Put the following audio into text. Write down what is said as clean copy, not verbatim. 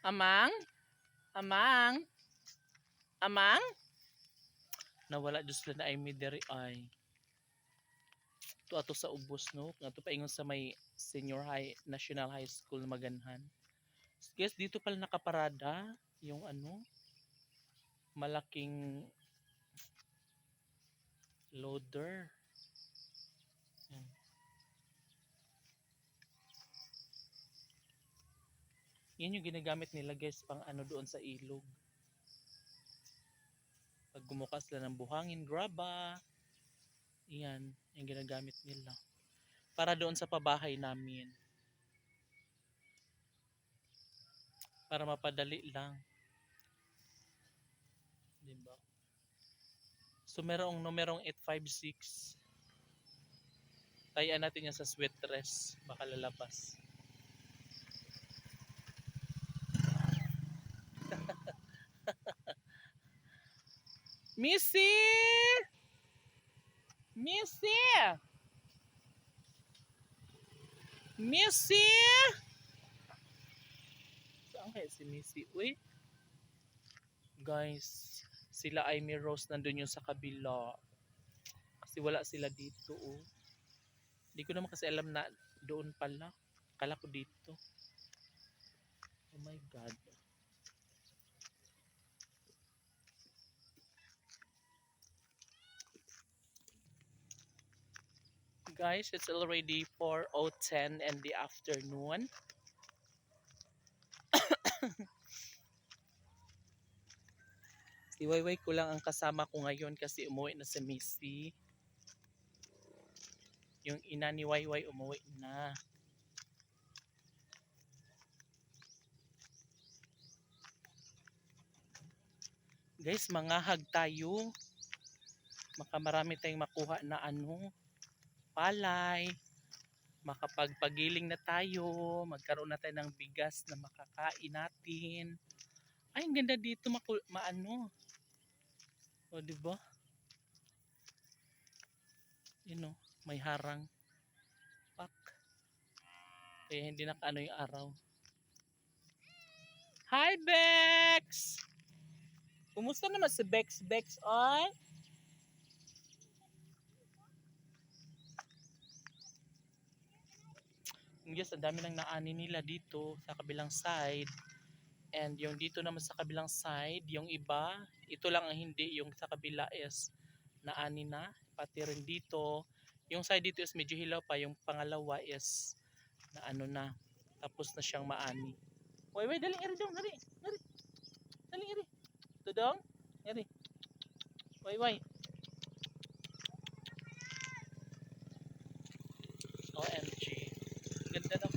Amang? Amang? Amang? Nawala Diyos lang na ay midiri ay. Ito ato sa ubos no. Nga to paingon sa may senior high, national high school Maganhan. Guys, dito pala nakaparada yung ano, malaking loader. Yan. Yan yung ginagamit nila guys pang ano doon sa ilog. Pag gumukas sila ng buhangin, graba. Yan, yung ginagamit nila. Para doon sa pabahay namin. Para mapadali lang. Diba? So merong numerong 856. Tayan natin yan sa sweat dress. Baka lalabas. Missy! Missy! Missy! Saan kaya si Missy? Uy! Guys, sila ay Rose nandun yung sa kabila. Kasi wala sila dito oh. Hindi ko naman kasi alam na doon pala. Kala ko dito. Oh my God. Guys, it's already 4:10 in the afternoon. Si Wayway ko lang ang kasama ko ngayon kasi umuwi na si Missy. Yung ina ni Wayway umuwi na. Guys, mangahag tayo. Makamarami tayong makuha na ano, palay. Makapagpagiling na tayo. Magkaroon na tayo ng bigas na makakain natin. Ay, ang ganda dito maano. O, diba? Yun o, may harang. Pak. Kaya hindi nakaano yung araw. Hi, Bex! Kumusta naman si Bex, oy? Yes, ang dami nang naani nila dito sa kabilang side. And yung dito naman sa kabilang side, yung iba, ito lang ang hindi. Yung sa kabila is naani na. Pati rin dito. Yung side dito is medyo hilaw pa. Yung pangalawa is na ano na. Tapos na siyang maani. Wait, dali, eri dong, dali. Dali, eri. Ito dong, eri. Wait. OMG. Ganda ng